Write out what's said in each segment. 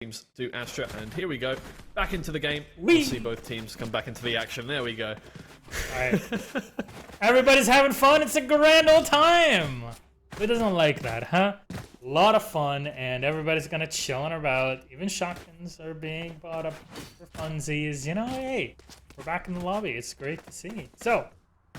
teams do Astra, and here we go. Back into the game. We'll see both teams come back into the action. There we go. Alright. Everybody's having fun. It's a grand old time. Who doesn't like that, huh? A lot of fun, and everybody's gonna chilling about. Even shotguns are being bought up for funsies. You know, hey, we're back in the lobby. It's great to see. So,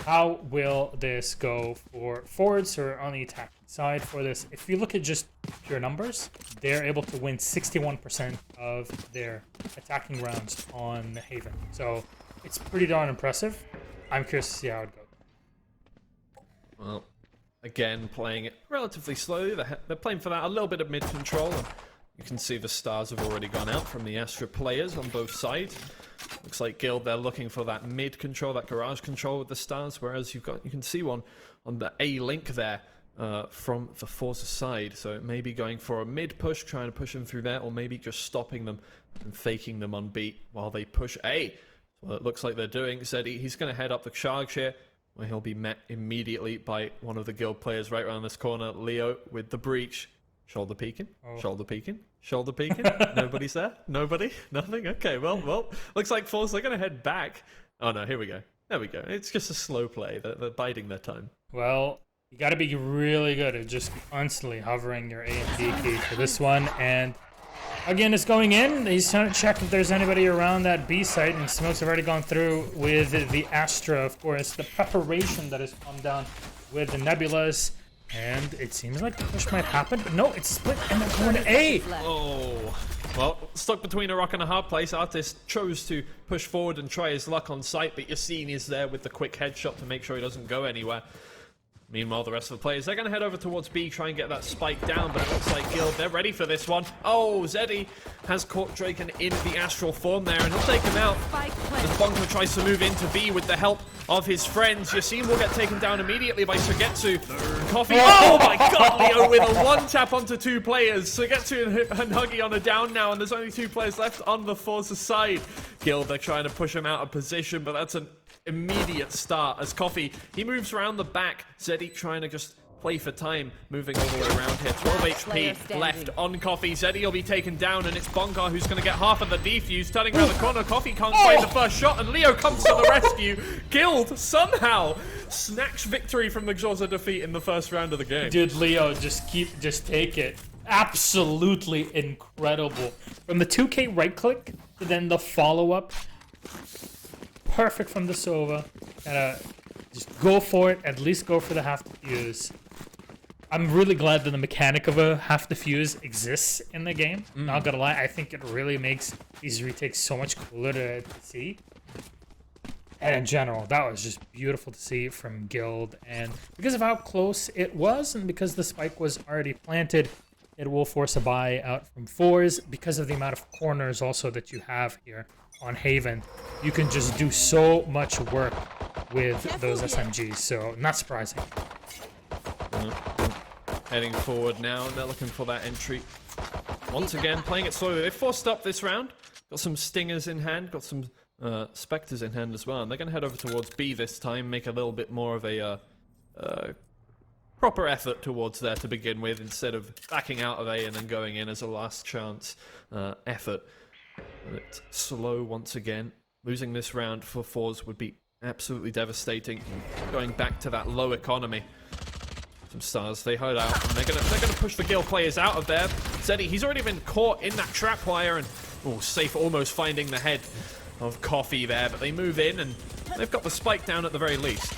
how will this go for forwards who are on the attacking side for this? If you look at just pure numbers, they're able to win 61% of their attacking rounds on Haven. So, it's pretty darn impressive. I'm curious to see how it goes. Well, again, playing it relatively slowly. They're playing for that a little bit of mid-control. You can see the stars have already gone out from the Astra players on both sides. Looks like Guild, they're looking for that mid-control, that garage control with the stars, whereas you can see one on the A-link there from the forZe side. So it may be going for a mid-push, trying to push them through there, or maybe just stopping them and faking them on B while they push A. Well, it looks like they're doing. Zeddy, he's going to head up the charge here, where he'll be met immediately by one of the Guild players right around this corner. Leo with the breach. Shoulder peeking. Oh. Shoulder peeking. Shoulder peeking. Nobody's there? Nobody? Nothing? Okay, well, looks like forZe, they're going to head back. Oh no, here we go. There we go. It's just a slow play. They're biding their time. Well, you got to be really good at just constantly hovering your A and B key for this one. And again, it's going in. He's trying to check if there's anybody around that B site, and smokes have already gone through with the Astra, of course. The preparation that has come down with the Nebulas, and it seems like the push might happen. But no, it's split, and they're going to A. Oh, well, stuck between a rock and a hard place. Artist chose to push forward and try his luck on site, but Yassine is there with the quick headshot to make sure he doesn't go anywhere. Meanwhile, the rest of the players, they're going to head over towards B, try and get that spike down, but it looks like Guild, they're ready for this one. Oh, Zeddy has caught Draken in the astral form there, and he'll take him out. As Bonko tries to move into B with the help of his friends. Yassine will get taken down immediately by Sugetsu. Coffee, oh my god, Leo with a one-tap onto two players. Sugetsu and Huggy on a down now, and there's only two players left on the forZe side. Guild, they're trying to push him out of position, but that's an immediate start as Coffee, he moves around the back. Zeddy trying to just play for time, moving all the way around here. 12 HP left on Coffee. Zeddy will be taken down, and it's Bongar who's going to get half of the defuse. Turning around the corner, Coffee can't find the first shot, and Leo comes to the rescue. Guild somehow snatched victory from the Xhosa defeat in the first round of the game. Dude, Leo, just take it. Absolutely incredible. From the 2K right click to then the follow-up. Perfect from the Sova. Just go for it. At least go for the half defuse. I'm really glad that the mechanic of a half defuse exists in the game. Not gonna lie, I think it really makes these retakes so much cooler to see. And in general, that was just beautiful to see from Guild. And because of how close it was, and because the spike was already planted, it will force a buy out from forZe. Because of the amount of corners also that you have here on Haven, you can just do so much work with those SMGs, so not surprising. Heading forward now, they're looking for that entry. Once again, playing it slowly. They forced up this round, got some stingers in hand, got some specters in hand as well, and they're going to head over towards B this time, make a little bit more of a proper effort towards there to begin with, instead of backing out of A and then going in as a last chance effort. It's slow once again. Losing this round for forZe would be absolutely devastating. Going back to that low economy. Some stars, they hide out, and they're gonna push the Guild players out of there. Zeddy, he's already been caught in that trap wire, and safe, almost finding the head of Coffee there, but they move in, and they've got the spike down at the very least.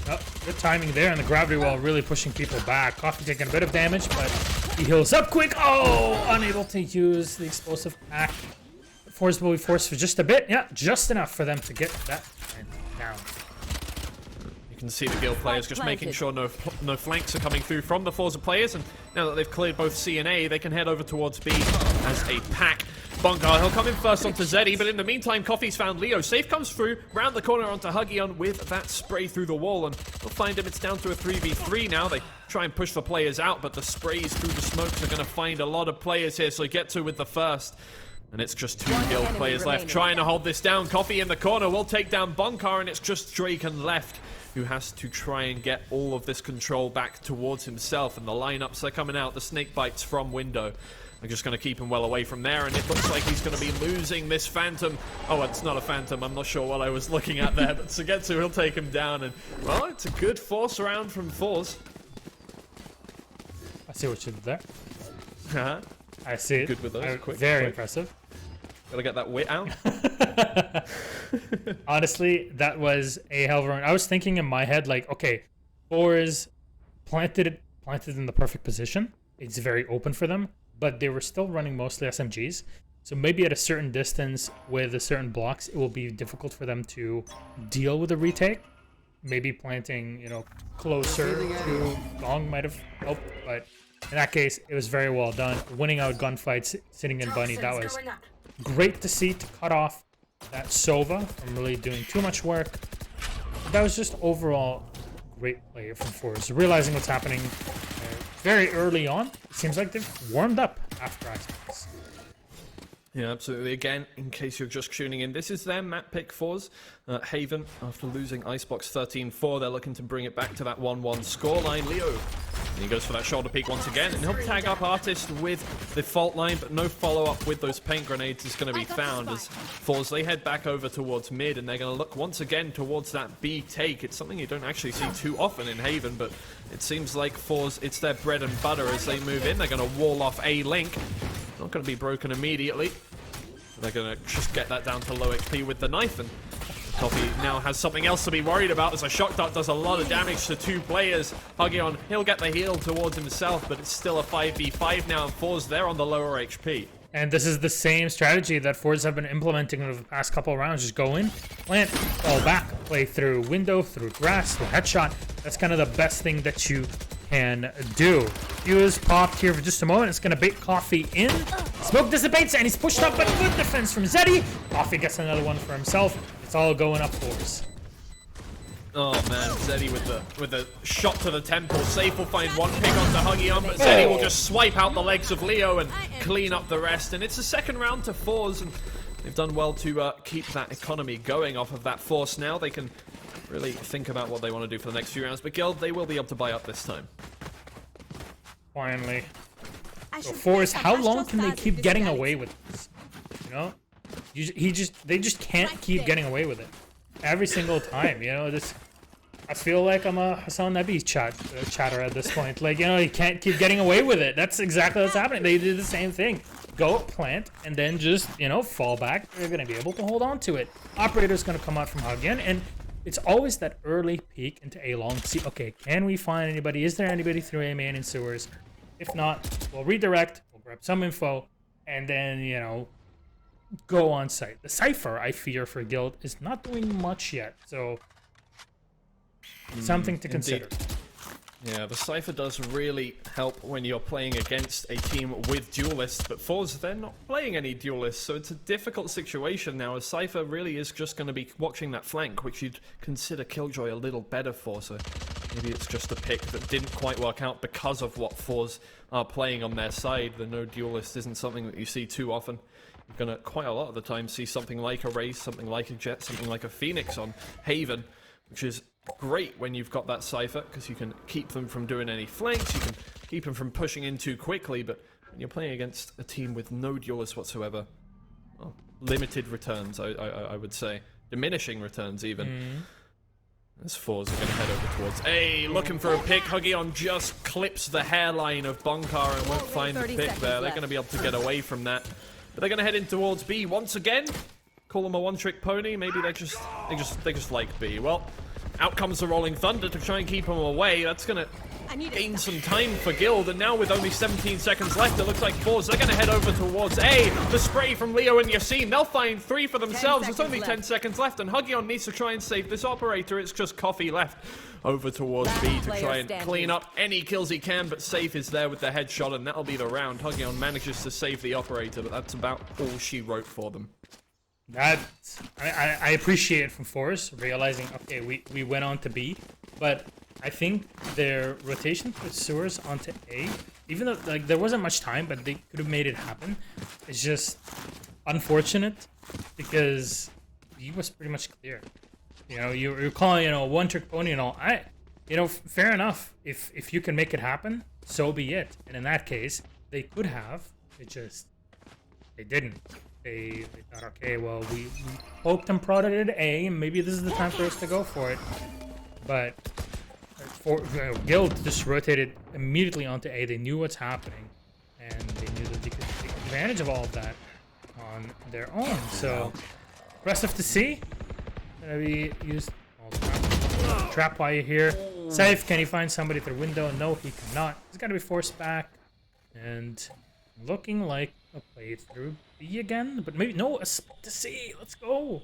Oh, good timing there, and the gravity wall really pushing people back. Coffee taking a bit of damage, but he heals up quick. Oh, unable to use the explosive pack. forZe will be forced for just a bit. Yeah, just enough for them to get that down. You can see the Guild players just making sure no flanks are coming through from the forZe players, and now that they've cleared both C and A, they can head over towards B as a pack. Bongar, he'll come in first onto Zeddy, but in the meantime, Coffee's found Leo. Safe comes through, round the corner onto Huggy with that spray through the wall, and they'll find him. It's down to a 3v3 now. They try and push the players out, but the sprays through the smokes are going to find a lot of players here, so they get to with the first. And it's just two Guild players left trying to hold this down. Coffee in the corner will take down Bongar, and it's just Draken left, who has to try and get all of this control back towards himself. And the lineups are coming out, the snake bites from window. They're just going to keep him well away from there, and it looks like he's going to be losing this Phantom. Oh, it's not a Phantom. I'm not sure what I was looking at there, but Sugetsu will take him down, and, well, it's a good force round from forZe. I see what you did there. Uh-huh. I see it. Good with those. Very impressive. Gotta get that wit out. Honestly, that was a hell of a run. I was thinking in my head, like, okay, forZe planted in the perfect position. It's very open for them, but they were still running mostly SMGs. So maybe at a certain distance with a certain blocks, it will be difficult for them to deal with a retake. Maybe planting, you know, closer to Gong might have helped, but in that case, it was very well done. Winning out gunfights, sitting in Bunny, that was great to see, to cut off that Sova from really doing too much work. That was just overall great play from forZe. Realizing what's happening very early on, it seems like they've warmed up after Icebox. Yeah, absolutely. Again, in case you're just tuning in, this is their map pick forZe. Haven, after losing Icebox 13-4, they're looking to bring it back to that 1-1 scoreline. Leo, and he goes for that shoulder peek once again, and he'll tag up Artist with the fault line, but no follow-up with those paint grenades is going to be found as forZe, they head back over towards mid, and they're going to look once again towards that B take. It's something you don't actually see too often in Haven, but it seems like forZe, it's their bread and butter as they move in. They're going to wall off A link. Not going to be broken immediately. They're going to just get that down to low XP with the knife, and Coffee now has something else to be worried about as a shock dart does a lot of damage to two players. Huggion, he'll get the heal towards himself, but it's still a 5v5 now, and forZe, they're on the lower HP. And this is the same strategy that forZe have been implementing over the past couple of rounds. Just go in, plant, fall back, play through window, through grass, through headshot. That's kind of the best thing that you can do. Fuse popped here for just a moment. It's going to bait Coffee in. Smoke dissipates, and he's pushed up, but good defense from Zeddy. Coffee gets another one for himself. It's all going up forZe. Oh man, Zeddy with the shot to the temple. Safe will find one pick onto Huggion, but Zeddy will just swipe out the legs of Leo and clean up the rest. And it's a second round to forZe, and they've done well to keep that economy going off of that force. Now they can really think about what they want to do for the next few rounds. But Guild, they will be able to buy up this time. Finally. So forZe, how long can they keep getting away with this? You know, they just can't keep getting away with it every single time. You know, this. I feel like I'm a Hassan Nabi chatter at this point. Like, you know, you can't keep getting away with it. That's exactly what's happening. They did the same thing. Go plant and then just, you know, fall back. They're gonna be able to hold on to it. Operator's gonna come out from Huggion, and it's always that early peek into A long to see, okay, can we find anybody? Is there anybody through EMEA and in sewers? If not, we'll redirect, we'll grab some info, and then, you know, go on site. The Cypher, I fear, for Guild is not doing much yet, so something to consider. Yeah, the Cypher does really help when you're playing against a team with duelists, but forZe, they're not playing any duelists, so it's a difficult situation now, as Cypher really is just going to be watching that flank, which you'd consider Killjoy a little better for, so maybe it's just a pick that didn't quite work out because of what forZe are playing on their side. The no duelist isn't something that you see too often. You're going to, quite a lot of the time, see something like a Raze, something like a Jet, something like a Phoenix on Haven, which is great when you've got that Cypher, because you can keep them from doing any flanks, you can keep them from pushing in too quickly, but when you're playing against a team with no duelists whatsoever, well, limited returns, I would say. Diminishing returns, even. As forZe are going to head over towards A, looking for a pick. Huggion just clips the hairline of Bonkar and won't find the pick there. They're going to be able to get away from that. But they're going to head in towards B once again. Call them a one-trick pony. Maybe they just like B. Well, out comes the Rolling Thunder to try and keep them away. That's going to gain some time for Guild, and now with only 17 seconds left, it looks like forZe, they're going to head over towards A. The spray from Leo and Yassine, they'll find 3 for themselves. There's only 10 seconds left, and Huggion needs to try and save this operator. It's just Coffee left over towards B to try and clean up any kills he can, but Safe is there with the headshot, and that'll be the round. Huggion manages to save the operator, but that's about all she wrote for them. I appreciate it from forZe, realizing, okay, we went on to B, but I think their rotation put sewers onto A, even though like there wasn't much time, but they could have made it happen. It's just unfortunate because B was pretty much clear. You know, you're calling, you know, a one-trick pony and all. You know, fair enough. If you can make it happen, so be it. And in that case, they could have They didn't. They thought, okay, well, we poked and prodded at A, and maybe this is the time for us to go for it. But Guild just rotated immediately onto A. They knew what's happening, and they knew that they could take advantage of all of that on their own. So, aggressive to see. Gonna be used. Trap while you're here. Safe. Can he find somebody through window? No, he cannot. He's got to be forced back, and looking like a play through B again, but maybe no. To C. Let's go.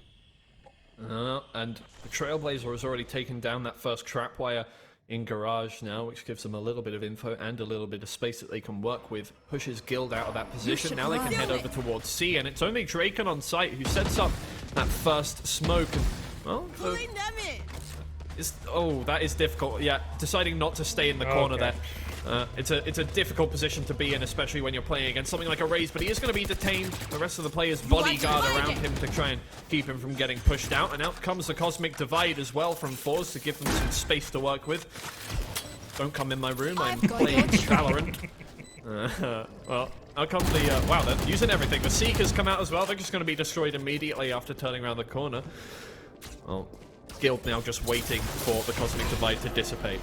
And the Trailblazer has already taken down that first trapwire in garage now, which gives them a little bit of info and a little bit of space that they can work with. Pushes Guild out of that position. Now they can head over towards C, and it's only Draken on site who sets up that first smoke. And, well, that is difficult. Yeah, deciding not to stay in the corner there. It's a difficult position to be in, especially when you're playing against something like a Raze, but he is going to be detained. The rest of the players bodyguard around him to try and keep him from getting pushed out, and out comes the Cosmic Divide as well from forZe to give them some space to work with. Don't come in my room, I'm playing VALORANT. Well, out comes the, wow, they're using everything. The Seekers come out as well. They're just going to be destroyed immediately after turning around the corner. Well, Guild now just waiting for the Cosmic Divide to dissipate.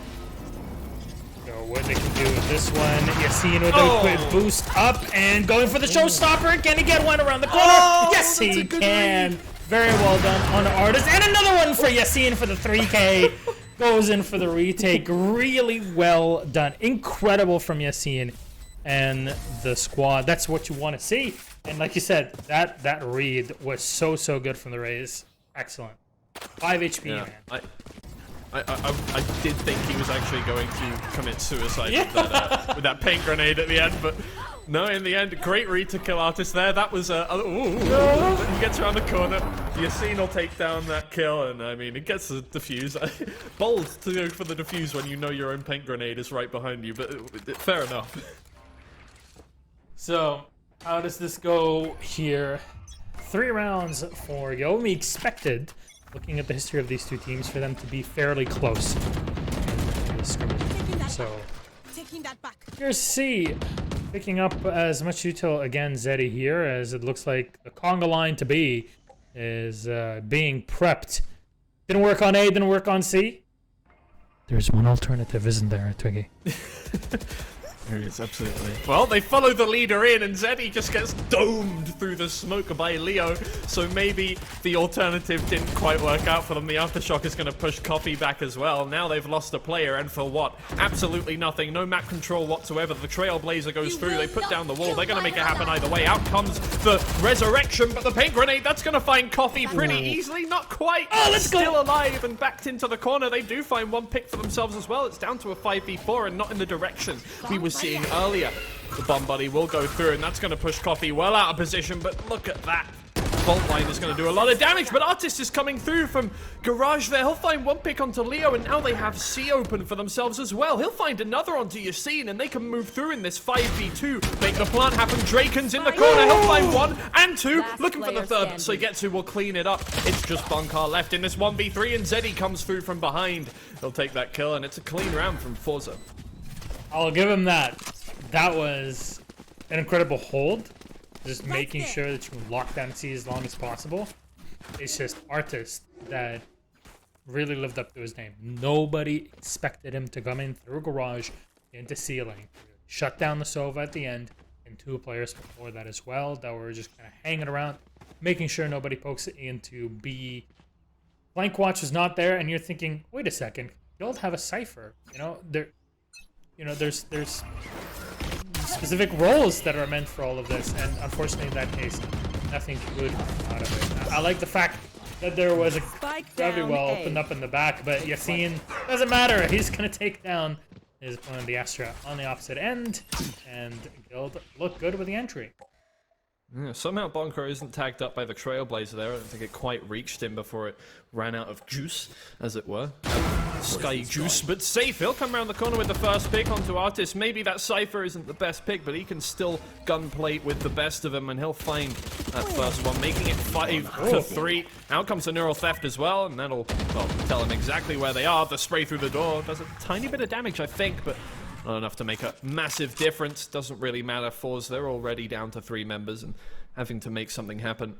So what they can do with this one, Yassine with a quick boost up and going for the showstopper. Can he get one around the corner? Yes, he can. Very well done on the artist. And another one for Yassine for the 3K. Goes in for the retake. Really well done. Incredible from Yassine and the squad. That's what you want to see. And like you said, that read was so good from the Raze. Excellent. 5 HP, man. I did think he was actually going to commit suicide with that paint grenade at the end, but no, in the end, great read to kill Artist there. That was he gets around the corner. Yassine will take down that kill, and I mean, it gets the defuse. Bold to go for the defuse when you know your own paint grenade is right behind you, but fair enough. So, how does this go here? 3 rounds for Yo. We expected, looking at the history of these two teams, for them to be fairly close in the scrimmage. So, here's C, picking up as much util again. Zeddy here, as it looks like the conga line to B is being prepped. Didn't work on A, didn't work on C. There's one alternative, isn't there, Twiggy? There is, absolutely. Well, they follow the leader in, and Zeddy just gets domed through the smoke by Leo, so maybe the alternative didn't quite work out for them. The Aftershock is going to push Coffee back as well. Now they've lost a player, and for what? Absolutely nothing. No map control whatsoever. The Trailblazer goes through. They put down the wall. They're going to make it happen either way. Out comes the Resurrection, but the paint grenade, that's going to find Coffee pretty easily. Not quite. Oh, let's go. Still alive and backed into the corner. They do find one pick for themselves as well. It's down to a 5v4 and not in the direction we were seeing earlier. The bomb buddy will go through, and that's going to push Coffee well out of position, but look at that. Fault line is going to do a lot of damage, but Artist is coming through from garage there. He'll find one pick onto Leo, and now they have C open for themselves as well. He'll find another onto Yassine, and they can move through in this 5v2. Make the plant happen. Draken's in the corner. He'll find 1 and 2. Looking for the third. Soigetsu will clean it up. It's just Bunkar left in this 1v3, and Zeddy comes through from behind. He'll take that kill, and it's a clean round from forZe. I'll give him that. That was an incredible hold. Just making sure that you can lock down C as long as possible. It's just Artist that really lived up to his name. Nobody expected him to come in through garage into ceiling. Shut down the Sova at the end, and 2 players before that as well that were just kind of hanging around, making sure nobody pokes it into B. Flank watch was not there, and you're thinking, wait a second, Guild have a Cypher. There's specific roles that are meant for all of this, and unfortunately in that case, nothing good out of it. I like the fact that there was a gravity well opened up in the back, but Yassine, doesn't matter, he's gonna take down his opponent, the Astra, on the opposite end, and Guild look good with the entry. Yeah, somehow Bonker isn't tagged up by the Trailblazer there. I don't think it quite reached him before it ran out of juice, as it were. Sky juice, but safe. He'll come around the corner with the first pick onto Artist. Maybe that Cypher isn't the best pick, but he can still gunplay with the best of them, and he'll find that first one, making it 5-3. Out comes the Neural Theft as well, and that'll, well, tell him exactly where they are. The spray through the door does a tiny bit of damage, I think, but Not enough to make a massive difference. Doesn't really matter. forZe, they're already down to 3 members and having to make something happen.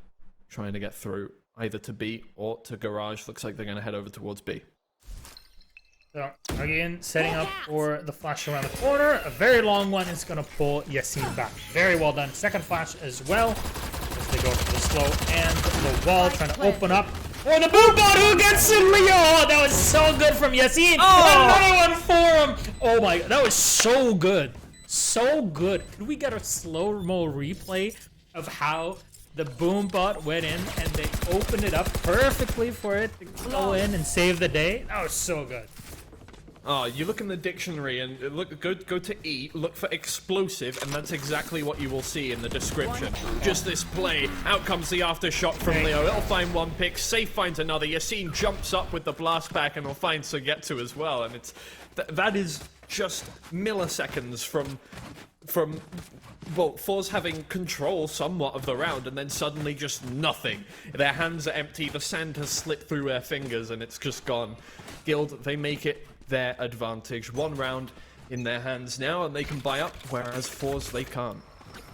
Trying to get through either to B or to Garage. Looks like they're going to head over towards B. So, again, setting up for the flash around the corner. A very long one is going to pull Yassine back. Very well done. Second flash as well. As they go for the slow and the wall, trying to open up. Oh, the boom bot who gets Leo! Oh, that was so good from Yassine. Another one for him. Oh my, that was so good. So good. Could we get a slow-mo replay of how the boom bot went in and they opened it up perfectly for it to go in and save the day? That was so good. Oh, you look in the dictionary and go to E, look for explosive, and that's exactly what you will see in the description. Just this play. Out comes the aftershock from Leo. It'll find one pick. Safe finds another. Yassine jumps up with the blast pack and will find Sugetsu as well. And it's that is just milliseconds from well, forZe having control somewhat of the round, and then suddenly just nothing. Their hands are empty. The sand has slipped through their fingers, and it's just gone. Guild, they make it their advantage. 1 round in their hands now, and they can buy up, whereas forZe, they can't.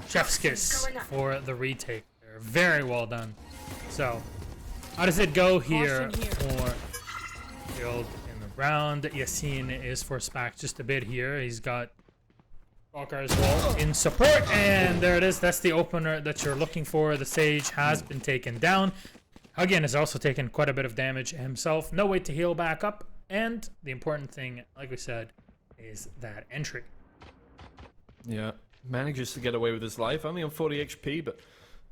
Chef's kiss for the retake there. Very well done. So, how does it go here for Guild in the round? Yassine is forced back just a bit here. He's got Walker as well in support, and there it is. That's the opener that you're looking for. The Sage has been taken down. Huggian has also taken quite a bit of damage himself. No way to heal back up. And the important thing, like we said, is that entry. Yeah, manages to get away with his life. Only on 40 HP, but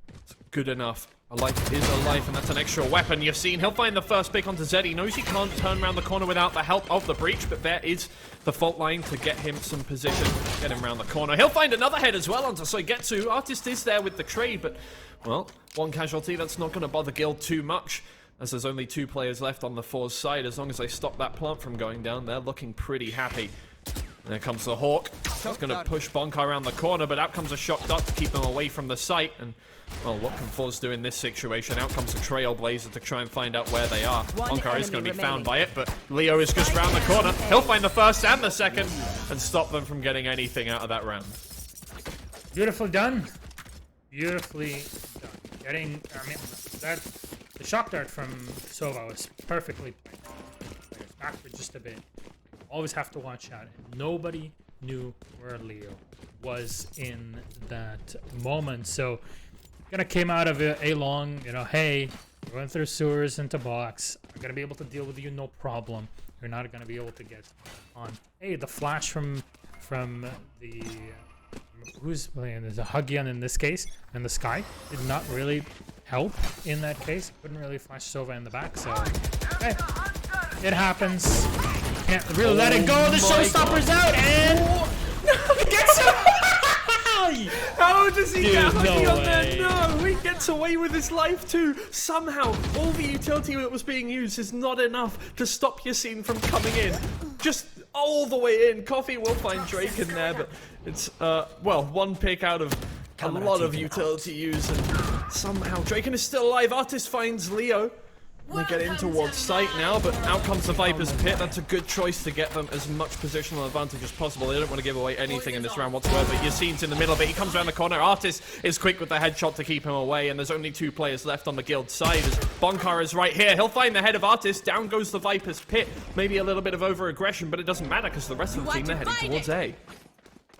it's good enough. A life is a life, and that's an extra weapon. Yassine, he'll find the first pick onto Zed. He knows he can't turn around the corner without the help of the breach, but there is the fault line to get him some position, get him around the corner. He'll find another head as well onto Sugetsu. Artist is there with the trade, but, well, 1 casualty. That's not going to bother Guild too much, as there's only 2 players left on the forZe side. As long as they stop that plant from going down, they're looking pretty happy. There comes the Hawk. He's going to push Bonka around the corner, but out comes a shock dart to keep them away from the site. And, well, what can forZe do in this situation? Out comes a Trailblazer to try and find out where they are. Bonka is going to be found by it, but Leo is just round the corner. He'll find the first and the second and stop them from getting anything out of that round. Beautifully done. Beautifully done. Getting, I mean, the shock dart from Sova was perfectly played. Backward just a bit. Always have to watch out. Nobody knew where Leo was in that moment. So, gonna came out of a long, you know, hey, we're going through sewers into box. I'm gonna be able to deal with you, no problem. You're not gonna be able to get on. Hey, the flash from the who's playing? There's a Huggian in this case, and the Sky did not really help in that case. Couldn't really flash Sova in the back, so hey, it happens. Can't really let it go. The showstopper's out, and he gets him. How does he get Huggy no on there? way. No, he gets away with his life too. Somehow, all the utility that was being used is not enough to stop Yassine from coming in. Just all the way in. Coffee will find Drake in there, but it's, well, 1 pick out of a lot of utility use, and somehow Draken is still alive. Artist finds Leo. They get in towards sight now, but out comes the Viper's Pit. That's a good choice to get them as much positional advantage as possible. They don't want to give away anything in this round whatsoever. Yassine's in the middle of it. He comes around the corner. Artist is quick with the headshot to keep him away, and there's only 2 players left on the Guild side. As Bonkar is right here. He'll find the head of Artist. Down goes the Viper's Pit. Maybe a little bit of over-aggression, but it doesn't matter because the rest of the team, they're heading towards A.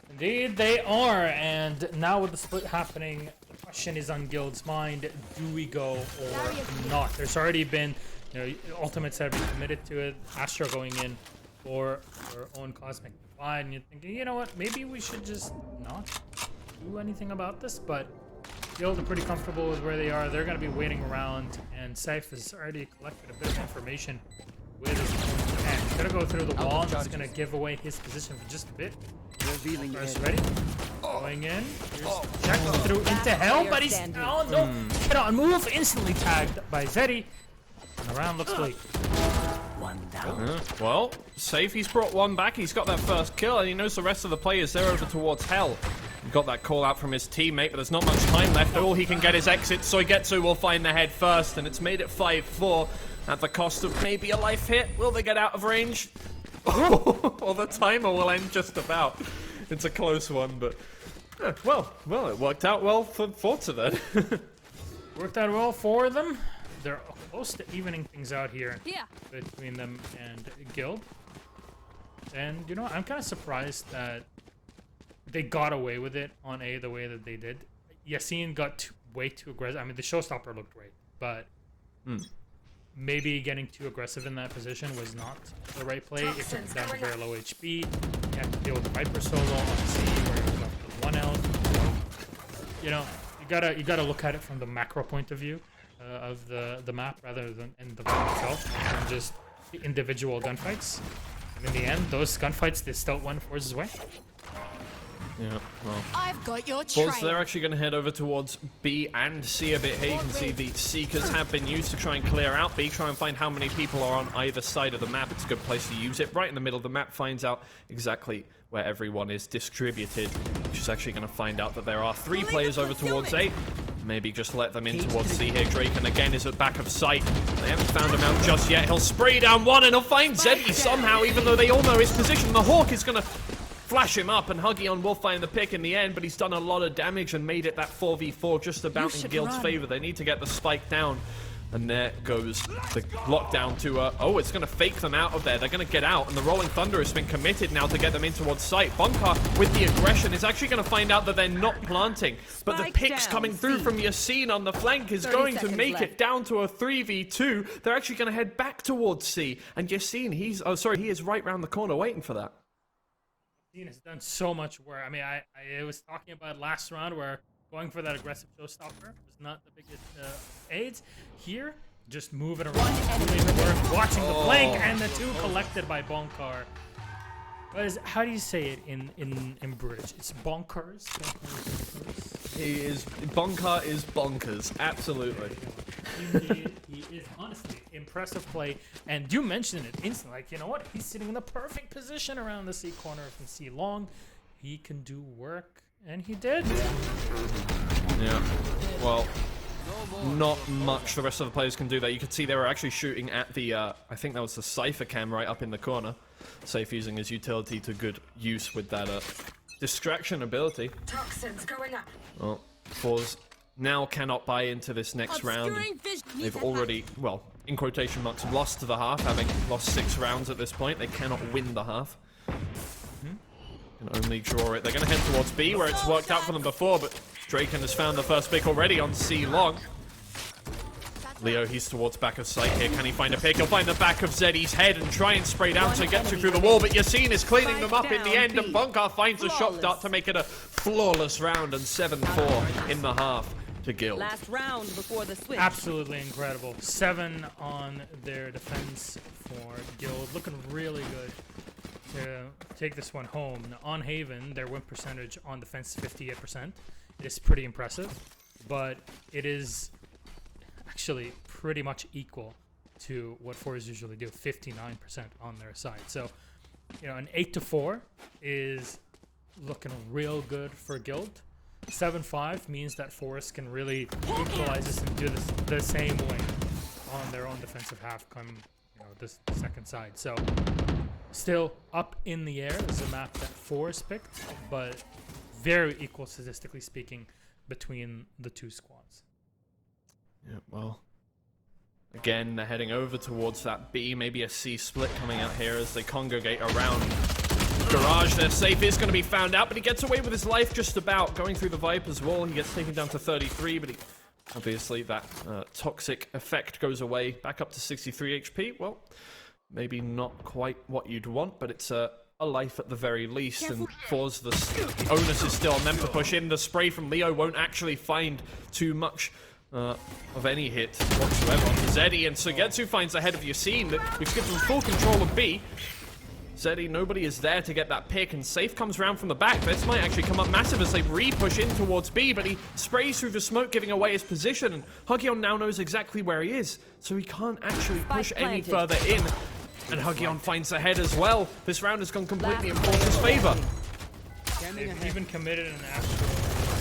Indeed, they are, and now with the split happening, the question is on Guild's mind: do we go or not? There's already been, you know, Ultimates have been committed to it. Astro going in for her own Cosmic Divide, and you're thinking, you know what? Maybe we should just not do anything about this. But Guild are pretty comfortable with where they are. They're going to be waiting around, and Saif has already collected a bit of information with his own hand. He's going to go through the wall. He's going to give away his position for just a bit. First ready. Going in. Checking through into hell, but he's... Oh, no. Cannot move. Instantly tagged by Zeddy. And the round looks bleak. One down. Well, Safe, he's brought 1 back. He's got that first kill, and he knows the rest of the players, they're over towards hell. He got that call out from his teammate, but there's not much time left. All he can get is exit. Soigetsu will find the head first, and it's made it 5-4 at the cost of maybe a life hit. Will they get out of range? Well, the timer will end just about. It's a close one, but well, it worked out well for forZe then. Worked out well for them. They're close to evening things out here Yeah. between them and Guild. And you know, I'm kind of surprised that they got away with it on A the way that they did. Yassine got way too aggressive. I mean, the showstopper looked great, but maybe getting too aggressive in that position was not the right play. If you're down to very low HP, you have to deal with the Viper solo on C where you're left with 1 health. You know, you gotta look at it from the macro point of view of the map rather than in the map itself, and just the individual gunfights. And in the end, those gunfights they still won forZe's way. Yeah, well. I've got your trail. They're actually going to head over towards B and C a bit here. You can see the Seekers have been used to try and clear out B, try and find how many people are on either side of the map. It's a good place to use it. Right in the middle of the map finds out exactly where everyone is distributed, which is actually going to find out that there are 3 players over towards A. Maybe just let them in towards C here. Drake, and again, is at back of sight. They haven't found him out just yet. He'll spray down one, and he'll find Zeddy somehow, even though they all know his position. The Hawk is going to flash him up, and Huggion will find the pick in the end, but he's done a lot of damage and made it that 4v4 just about in Guild's favor. They need to get the spike down. And there goes the lockdown to, oh, it's going to fake them out of there. They're going to get out, and the Rolling Thunder has been committed now to get them in towards sight. Bunker, with the aggression, is actually going to find out that they're not planting. But the picks coming through from Yassine on the flank is going to make it down to a 3v2. They're actually going to head back towards C. And Yassine, he is right round the corner waiting for that. Yassine has done so much work. I mean, I was talking about last round where going for that aggressive showstopper was not the biggest aids. Here, just moving around, watching the flank, and the 2 collected by Bonkar. How do you say it in British? It's bonkers. Bonkar is bonkers, absolutely. He is honestly impressive play, and you mentioned it instantly. Like, you know what? He's sitting in the perfect position around the C corner from C long. He can do work, and he did. Yeah. Well, not much the rest of the players can do that. You could see they were actually shooting at the, I think that was the Cypher cam right up in the corner. Safe using his utility to good use with that distraction ability. Toxins going up. Well, forZe now cannot buy into this next round. They've already, well, in quotation marks, lost to the half, having lost 6 rounds at this point. They cannot win the half. Can only draw it. They're going to head towards B, where it's worked out for them before, but Draken has found the first pick already on C long. Leo, he's towards back of sight here. Can he find a pick? He'll find the back of Zeddy's head and try and spray down so he gets through the wall, but Yassine is cleaning them up in the end, and Bonkar finds a shot dart to make it a flawless round, and 7-4 in the half to Guild. Last round before the switch. Absolutely incredible. 7 on their defense for Guild. Looking really good to take this one home. Now, on Haven, their win percentage on defense is 58%. It is pretty impressive, but it is actually pretty much equal to what forZe usually do, 59% on their side. So, you know, an 8-4 is looking real good for Guild. 7-5 means that forZe can really equalize this and do this the same way on their own defensive half come, you know, this second side. So, still up in the air is a map that forZe picked, but very equal statistically speaking between the 2 squads. Yeah, well, again, they're heading over towards that B. Maybe a C split coming out here as they congregate around Garage. Their safe is going to be found out, but he gets away with his life just about. Going through the Viper's wall, he gets taken down to 33, but obviously that toxic effect goes away. Back up to 63 HP. Well, maybe not quite what you'd want, but it's a life at the very least, and forZe, the onus is still on them to push in. The spray from Leo won't actually find too much of any hit whatsoever on Zeddy, and Sugetsu finds the head of Yassine, which gives them full control of B. Zeddy, nobody is there to get that pick, and Safe comes round from the back. This might actually come up massive as they re-push in towards B, but he sprays through the smoke, giving away his position, and Huggion now knows exactly where he is, so he can't actually push any further in. And Huggion finds the head as well. This round has gone completely in forZe's favor. They've even committed an actual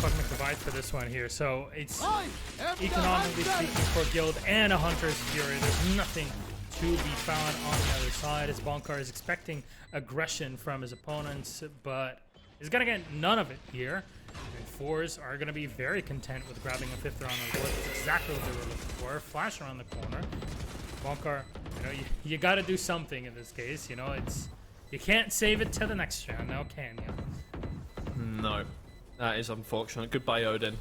fucking divide for this one here, so it's economically speaking for Guild and a Hunter's Fury. There's nothing to be found on the other side as Bonkar is expecting aggression from his opponents, but he's going to get none of it here. And forZe are going to be very content with grabbing a 5th round on board. That's exactly what they were looking for. Flash around the corner. Bonkar, you know, you got to do something in this case. You know, you can't save it to the next round now, can you? No. That is unfortunate. Goodbye, Odin.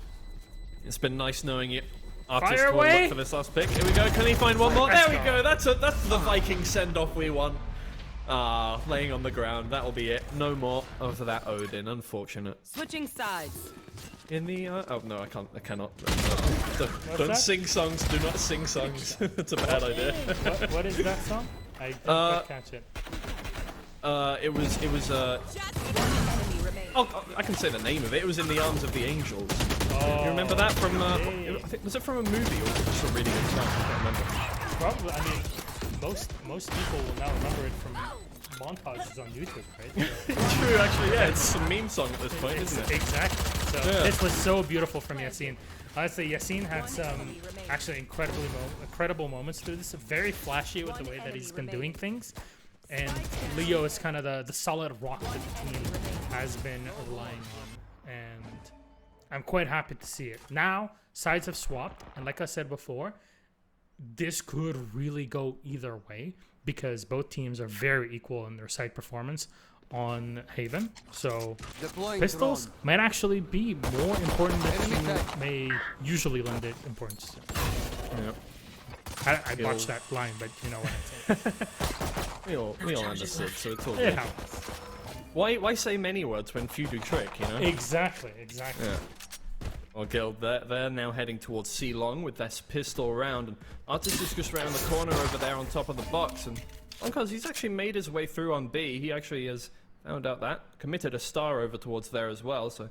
It's been nice knowing you. Artist Fire will away! look for this last pick. Here we go. Can he find one more? There we go. That's the Viking send-off we want. Ah, laying on the ground. That'll be it. No more of that Odin. Unfortunate. Switching sides. In the oh no, I can't. I cannot. Don't that? sing songs. Do not sing songs. It's a bad idea. What is that song? I didn't quite catch it. It was Enemy remains. oh, I can say the name of it. It was In the Arms of the Angels. Oh, You remember that from? I okay. think was it from a movie or was it just a really good song? I can't remember. Probably. I mean, most people will now remember it from montages on YouTube, right? So, True, actually, yeah. It's a meme song at this point, isn't it? exactly. So Yeah. this was so beautiful from Yassine. Honestly, Yassine had some actually incredible moments through this. Very flashy with the way that he's been doing things. And Leo is kind of the solid rock that the team has been relying on. And I'm quite happy to see it. Now, sides have swapped. And like I said before, this could really go either way because both teams are very equal in their side performance on Haven. So Deploying pistols drone. might actually be more important than you may usually lend it importance to. Yep. I botched that line, but you know what I'm saying. We all understood, so it's all It good. happens. Why say many words when few do trick, you know? Exactly. Yeah. Well, Guild, they're now heading towards C Long with this pistol round, and Artist is just around the corner over there on top of the box, and because he's actually made his way through on B, he actually has found out that, committed a star over towards there as well, so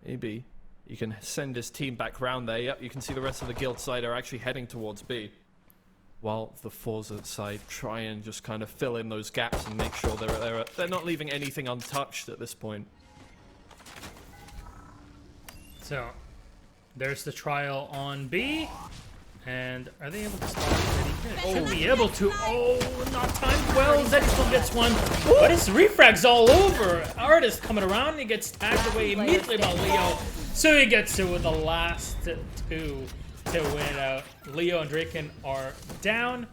maybe he can send his team back round there. Yep, you can see the rest of the Guild side are actually heading towards B, while the forZe side try and just kind of fill in those gaps and make sure they're not leaving anything untouched at this point. So there's the trial on B. And are they able to stop it? Should be able to. Oh, not timed well. Zeddy still gets one. But it's refrags all over. Artist coming around. He gets tagged away immediately by Leo. So he gets it with the last two to win it out. Leo and Draken are down.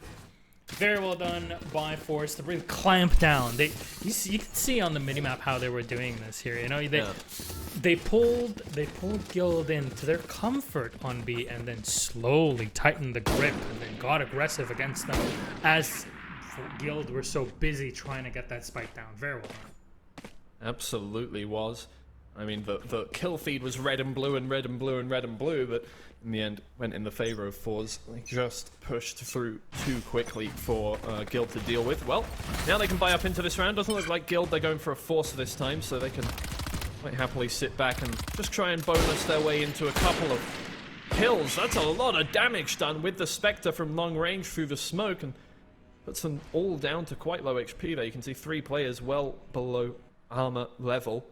Very well done by forZe to really clamp down. You can see on the minimap how they were doing this here. You know, they pulled Guild into their comfort on B and then slowly tightened the grip and then got aggressive against them as Guild were so busy trying to get that spike down. Very well done. Absolutely was. I mean, the kill feed was red and blue and red and blue and red and blue, but in the end went in the favor of forZe. They just pushed through too quickly for Guild to deal with. Well, now they can buy up into this round. Doesn't look like Guild, they're going for a force this time, so they can quite happily sit back and just try and bonus their way into a couple of kills. That's a lot of damage done with the Spectre from long range through the smoke, and puts them all down to quite low HP there. You can see 3 players well below armor level.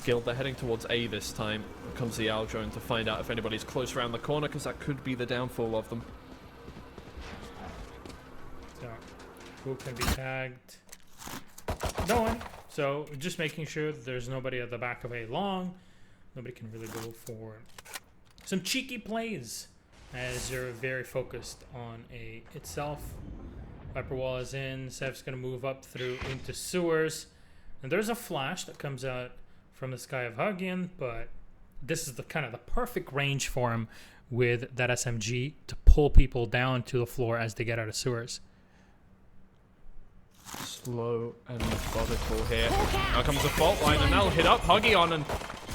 Guild, they're heading towards A this time. Here comes the Owl drone to find out if anybody's close around the corner, because that could be the downfall of them. So, who can be tagged? No one. So, just making sure that there's nobody at the back of A long. Nobody can really go for some cheeky plays as you're very focused on A itself. Viper wall is in. Sev's going to move up through into sewers. And there's a flash that comes out from the Sky of Hagian, but this is the kind of the perfect range for him with that SMG to pull people down to the floor as they get out of sewers. Slow and methodical here. Now comes the fault line, and that'll hit up Hagion, and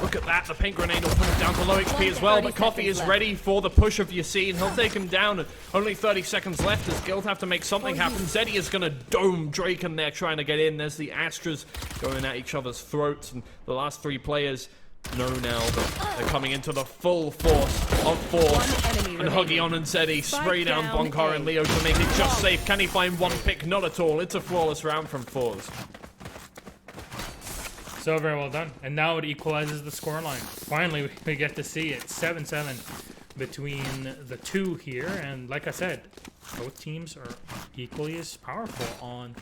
look at that, the paint grenade will put him down to low HP as well, but Coffee is ready for the push of Yassine. He'll take him down, and only 30 seconds left as Guild have to make something happen. Zeddy is going to dome Draken there trying to get in. There's the Astras going at each other's throats, and the last 3 players know now that they're coming into the full force of force. And Hagion and Zeddy spray down Bonkar and Leo to make it just safe. Can he find one pick? Not at all. It's a flawless round from forZe. So very well done. And now it equalizes the scoreline. Finally, we get to see it. 7-7 between the two here. And like I said, both teams are equally as powerful on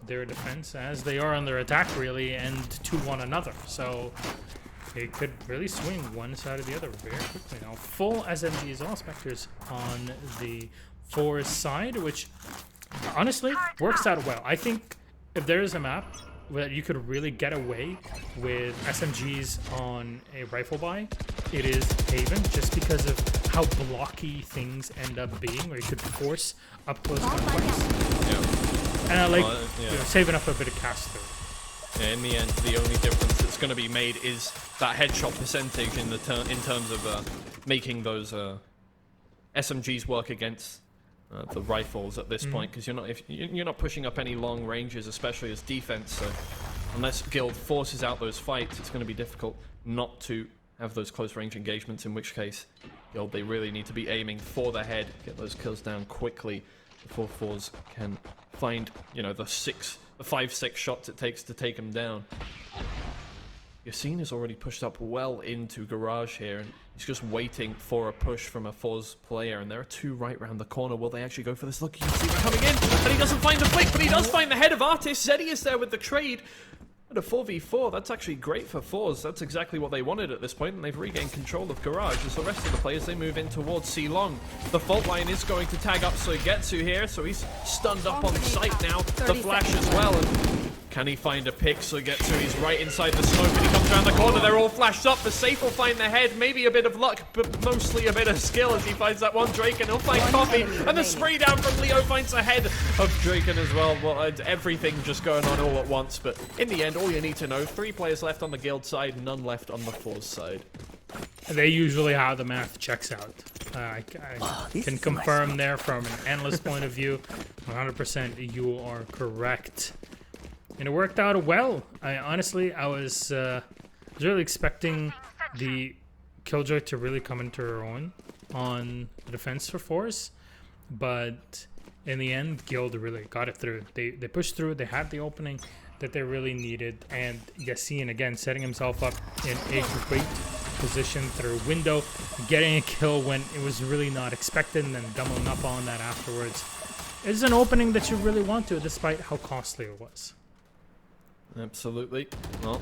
their defense as they are on their attack, really, and to one another. So it could really swing one side or the other very quickly. Now, full SMG is all Spectres on the forZe side, which honestly works out well. I think if there is a map where you could really get away with SMGs on a rifle buy, it is Haven, just because of how blocky things end up being, where you could force up close gunfights. Yeah. And I like Yeah. you know, saving up a bit of cast through. Yeah, in the end, the only difference that's going to be made is that headshot percentage in terms of making those SMGs work against the rifles at this point, because you're not pushing up any long ranges, especially as defense. So unless Guild forces out those fights, it's going to be difficult not to have those close range engagements. In which case, Guild, they really need to be aiming for the head, get those kills down quickly before forZe can find, you know, the 5-6 shots it takes to take them down. Yassine is already pushed up well into Garage here, and he's just waiting for a push from a forZe player, and there are two right round the corner. Will they actually go for this? Look, you can see them coming in, and he doesn't find the flick, but he does find the head of Artist. Zeddy is there with the trade. And a 4v4, that's actually great for forZe. That's exactly what they wanted at this point, and they've regained control of Garage as the rest of the players, they move in towards C-Long. The fault line is going to tag up Soigetsu here, so he's stunned up on sight now. The flash as well. And can he find a pick? Soigetsu, he's right inside the smoke, and he comes around the corner. They're all flashed up. The safe will find the head. Maybe a bit of luck, but mostly a bit of skill as he finds that one Draken. He'll find Coffee, and the spray down from Leo finds the head of Draken as well. Well, everything just going on all at once, but in the end, all you need to know, 3 players left on the Guild side, none left on the forZe side. They usually how the math checks out. I can confirm there from an analyst point of view, 100% you are correct. And it worked out well. I was really expecting the Killjoy to really come into her own on the defense for forZe, but in the end, Guild really got it through. They pushed through. They had the opening that they really needed, and Yassine again setting himself up in a great position through window, getting a kill when it was really not expected, and then doubling up on that afterwards. It's an opening that you really want to, despite how costly it was. Absolutely. Well,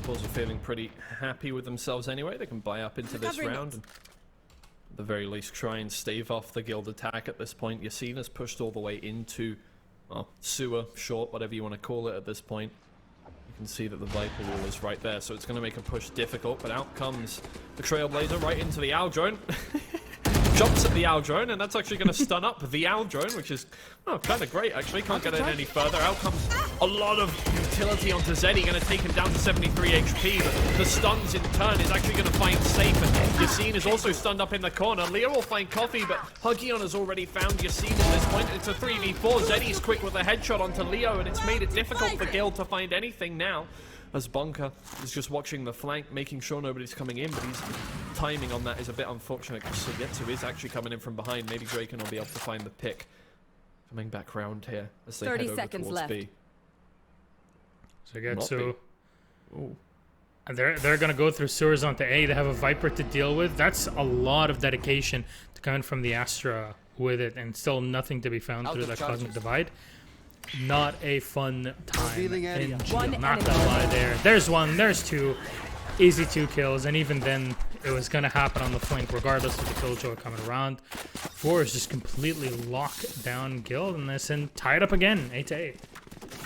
forZe are feeling pretty happy with themselves anyway. They can buy up into this round and at the very least try and stave off the Guild attack at this point. Yassine has pushed all the way into, well, sewer, short, whatever you want to call it at this point. You can see that the Viper wall is right there, so it's going to make a push difficult, but out comes the Trailblazer right into the Owl Drone. Jumps at the Owl Drone, and that's actually going to stun up the Owl Drone, which is kind of great, actually. Can't get it any further. Out comes a lot of utility onto Zeddy, going to take him down to 73 HP, but the stuns in turn is actually going to find safe, and Yassine is also stunned up in the corner. Leo will find Coffee, but Huggion has already found Yassine at this point. It's a 3v4. Zeddy's quick with a headshot onto Leo, and it's made it difficult for Guild to find anything now, as Bonka is just watching the flank, making sure nobody's coming in, but his timing on that is a bit unfortunate because Soigetsu is actually coming in from behind. Maybe Draken will be able to find the pick. Coming back round here as they 30 head over seconds towards left. B. Soigetsu. And they're going to go through sewers onto A. They have a Viper to deal with. That's a lot of dedication to come in from the Astra with it, and still nothing to be found through that Cosmic Divide. Not a fun time in GL, not gonna lie there. There's one, there's two. Easy 2 kills, and even then, it was gonna happen on the flank regardless of the Killjoy coming around. forZe just completely locked down Guild in this and tied up again, 8-8.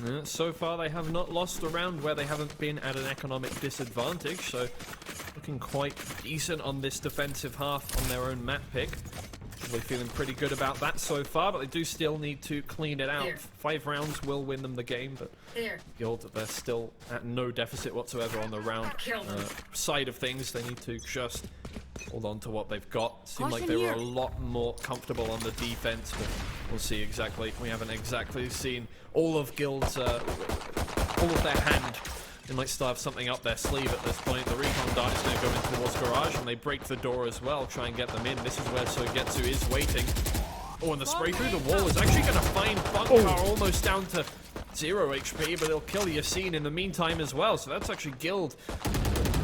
Yeah, so far they have not lost a round where they haven't been at an economic disadvantage, so looking quite decent on this defensive half on their own map pick. Probably feeling pretty good about that so far, but they do still need to clean it out. 5 rounds will win them the game, but Guild, they're still at no deficit whatsoever on the round side of things. They need to just hold on to what they've got. Seemed like they were a lot more comfortable on the defense, but we'll see exactly. We haven't exactly seen all of Guild's, all of their hand. They might still have something up their sleeve at this point. The recon dart is going to go in towards Garage, and they break the door as well, try and get them in. This is where Soigetsu is waiting. Oh, and the spray through the wall is actually going to find Bunkar almost down to 0 HP, but it'll kill Yassine in the meantime as well. So that's actually Guild.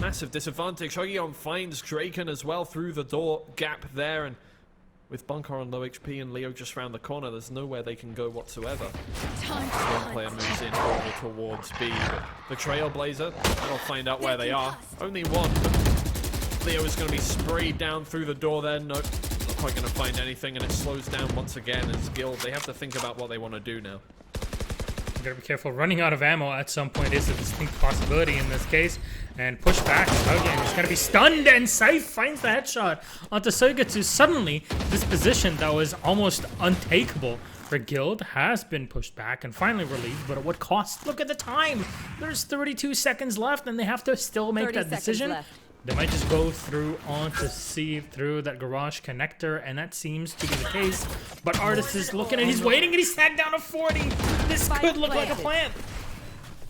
Massive disadvantage. Huggion finds Draken as well through the door gap there, and With Bunker on low HP and Leo just round the corner, there's nowhere they can go whatsoever. Time to One player moves in over towards B, but the Trailblazer, they'll find out where they are. Only one, but Leo is going to be sprayed down through the door there. Nope, not quite going to find anything, and it slows down once again as Guild. They have to think about what they want to do now. You gotta be careful. Running out of ammo at some point is a distinct possibility in this case. And push back. Again, he's gonna be stunned, and Saif finds the headshot onto Soigetsu. Suddenly, this position that was almost untakeable for Guild has been pushed back and finally relieved, but at what cost? Look at the time! There's 32 seconds left, and they have to still make that decision. Left. They might just go through on to see through that garage connector, and that seems to be the case. But Artist is looking, and he's waiting, and he's sagged down to 40. This could look like a plant.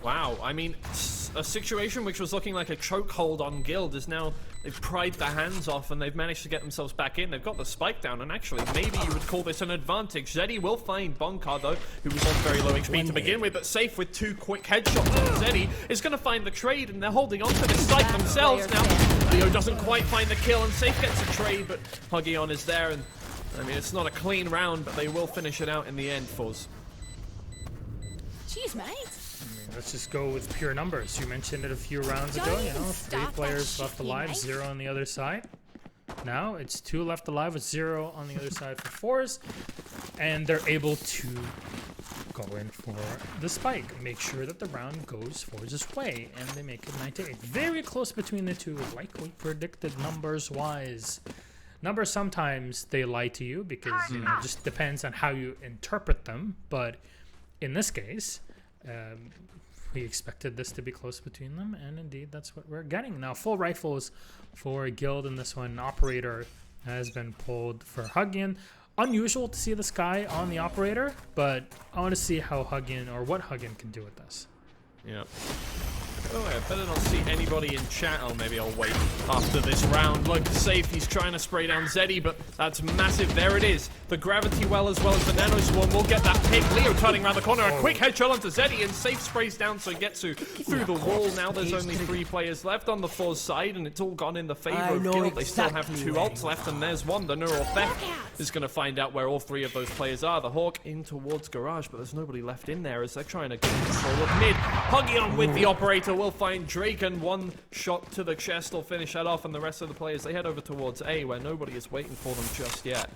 Wow, I mean, a situation which was looking like a chokehold on Guild is now, they've pried their hands off and they've managed to get themselves back in. They've got the spike down, and actually, maybe you would call this an advantage. Zeddy will find Bonkar, though, who was on very low HP to begin with, but safe with 2 quick headshots on Zeddy, is going to find the trade, and they're holding on to this spike themselves now. Leo doesn't quite find the kill, and Safe gets a trade, but Huggion is there, and I mean, it's not a clean round, but they will finish it out in the end, forZe. Jeez, mate. Let's just go with pure numbers. You mentioned it a few rounds ago, you know, 3 players left alive, 0 on the other side. Now it's 2 left alive with 0 on the other side for forZe, and they're able to go in for the spike. Make sure that the round goes forZe's way, and they make it 9-8. Very close between the two, like we predicted numbers-wise. Numbers, sometimes they lie to you because, you know, it just depends on how you interpret them, but in this case, we expected this to be close between them, and indeed that's what we're getting. Now, full rifles for Guild in this one. Operator has been pulled for Huggion. Unusual to see this guy on the Operator, but I want to see how Huggion, or what Huggion can do with this. Yeah. Oh, I better not see anybody in chat. Oh, maybe I'll wait after this round. Look, Safe, he's trying to spray down Zeddy, but that's massive. There it is. The Gravity Well as the Nano Swarm will get that pick. Leo turning around the corner. A quick headshot onto Zeddy, and Safe sprays down Soigetsu through the wall. Now there's only 3 players left on the forZe side, and it's all gone in the favor of Guild. They still have 2 ults left, and there's one. The Neural Theft is going to find out where all 3 of those players are. The Hawk in towards Garage, but there's nobody left in there as they're trying to get control of mid. Huggion with the Operator will find Drake, and 1 shot to the chest will finish that off, and the rest of the players, they head over towards A, where nobody is waiting for them just yet.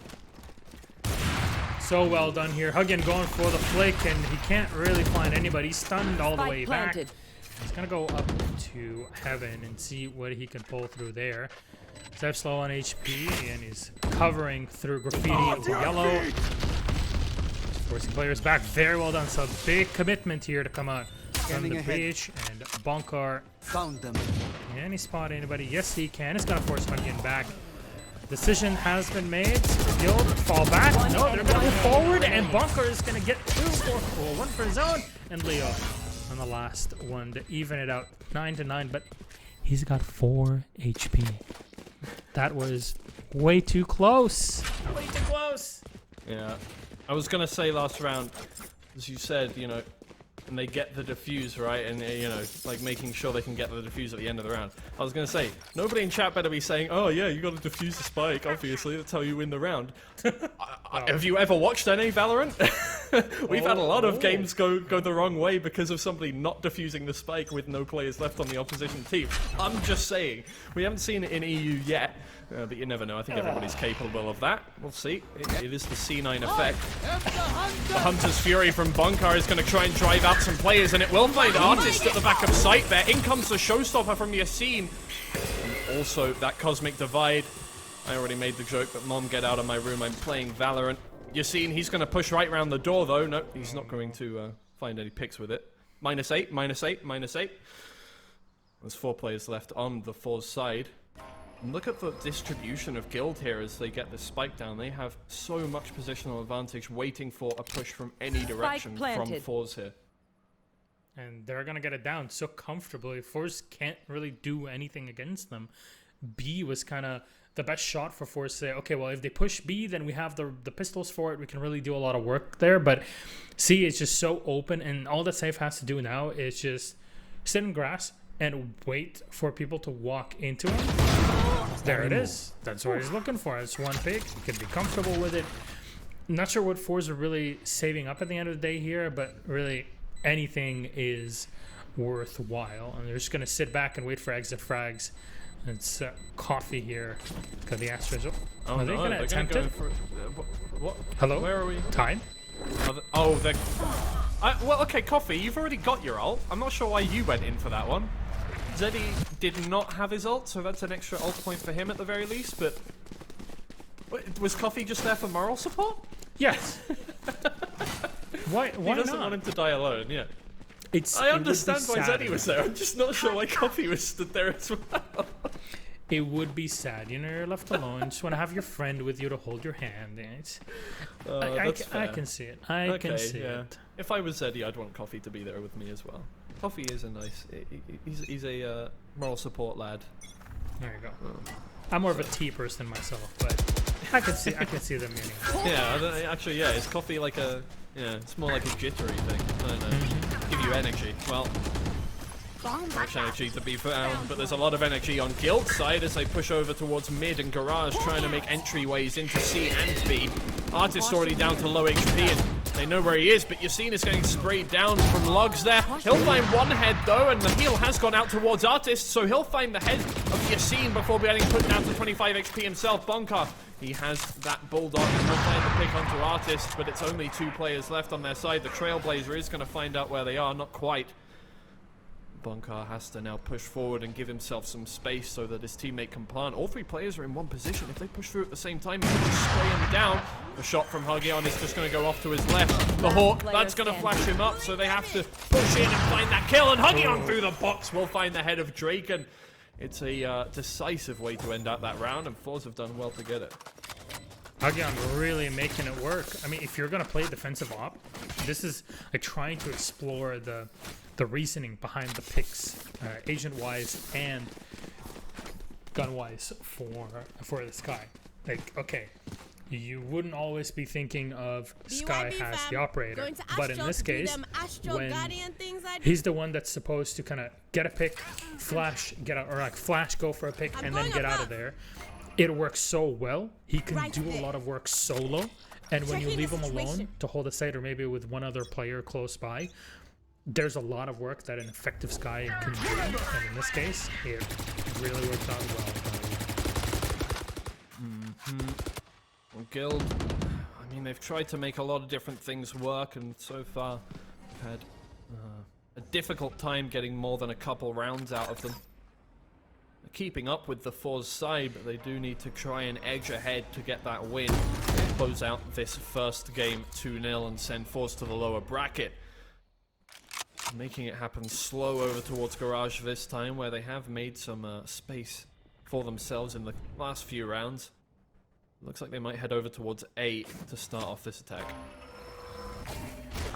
So well done here. Huggion going for the flick, and he can't really find anybody. Stunned all the way back. He's going to go up to Heaven and see what he can pull through there. Zep's low on HP, and he's covering through graffiti into yellow. Forcing players back. Very well done. So big commitment here to come out from the breach, and Bonkar Found them. Can he spot anybody? Yes, he can. It's going to force Huggion back. Decision has been made. Guild fall back. No, they're going to move forward, and Bonkar is going to get 2 for 1 for his own, and Leo on the last one to even it out, 9-9. But he's got 4 HP. That was way too close. Way too close. Yeah. I was going to say last round, as you said, you know, and they get the defuse, right? And, you know, like making sure they can get the defuse at the end of the round. I was going to say, nobody in chat better be saying, oh yeah, you got to defuse the spike, obviously, that's how you win the round. Have you ever watched any Valorant? We've had a lot of games go the wrong way because of somebody not defusing the spike with no players left on the opposition team. I'm just saying, we haven't seen it in EU yet, but you never know. I think everybody's capable of that. We'll see. It is the C9 effect. The Hunter's Fury from Bonkar is going to try and drive out some players, and it will find Artist at the back of sight there. In comes the Showstopper from Yassine. And also, that Cosmic Divide. I already made the joke, but Mom, get out of my room. I'm playing Valorant. Yassine, he's going to push right round the door, though. No, he's not going to find any picks with it. -8, -8, -8. There's 4 players left on the forZe side. And look at the distribution of Guild here as they get the spike down. They have so much positional advantage waiting for a push from any direction from forZe here. And they're going to get it down so comfortably. forZe can't really do anything against them. B was kind of the best shot for forZe. Say, okay, well, if they push B, then we have the pistols for it. We can really do a lot of work there. But C is just so open, and all that Safe has to do now is just sit in grass, and wait for people to walk into him. There it is. That's what he's looking for. It's one pick. He can be comfortable with it. Not sure what forZe are really saving up at the end of the day here, but really anything is worthwhile. And they're just going to sit back and wait for exit frags. It's coffee here. Got the Astros. Are they going to attempt it? What? Hello? Where are we? Time? They're... well, okay, Coffee, you've already got your ult. I'm not sure why you went in for that one. Zeddy did not have his ult, so that's an extra ult point for him at the very least, but... Was Coffee just there for moral support? Yes. Why He doesn't not? want him to die alone, yeah. I understand why Zeddy was there, I'm just not sure why Coffee was stood there as well. It would be sad, you know, you're left alone. You just want to have your friend with you to hold your hand. I can see it. I can see it. If I was Zeddy, I'd want Coffee to be there with me as well. Coffee is a nice... He's a moral support lad. There you go. I'm more of a tea person myself, but I can see them meaning. Yeah, actually, yeah. Is Coffee like a... Yeah, it's more like a jittery thing. I don't know. Give you energy. Well... Much energy to be found, but there's a lot of energy on Guild's side as they push over towards mid and Garage, trying to make entryways into C and B. Artist already down to low HP, and they know where he is, but Yassine is getting sprayed down from Logs there. He'll find one head though, and the heal has gone out towards Artist, so he'll find the head of Yassine before getting put down to 25 HP himself. Bonka, he has that Bulldog, and he'll find the pick onto Artist, but it's only 2 players left on their side. The Trailblazer is going to find out where they are, not quite. Bonkar has to now push forward and give himself some space so that his teammate can plant. All 3 players are in one position. If they push through at the same time, he can just spray him down. The shot from Huggion is just going to go off to his left. The Hawk, that's going to flash him up, so they have to push in and find that kill. And Huggion through the box will find the head of Drake. And it's a decisive way to end out that round, and forZe have done well to get it. Huggion really making it work. I mean, if you're going to play defensive op, this is like trying to explore the reasoning behind the picks, agent-wise and gun-wise for the Sky. Like, okay, you wouldn't always be thinking of Sky as the operator, but in this case, when he's the one that's supposed to kind of get a pick, flash, go for a pick, and then get out of there. It works so well. He can do a lot of work solo, and when you leave him alone to hold a site, or maybe with one other player close by, there's a lot of work that an effective Sky can do, and in this case, it really works out well. Well, Guild, I mean, they've tried to make a lot of different things work, and so far, they've had a difficult time getting more than a couple rounds out of them. They're keeping up with the forZe side, but they do need to try and edge ahead to get that win, close out this first game 2-0 and send forZe to the lower bracket. Making it happen slow over towards Garage this time, where they have made some space for themselves in the last few rounds. Looks like they might head over towards A to start off this attack.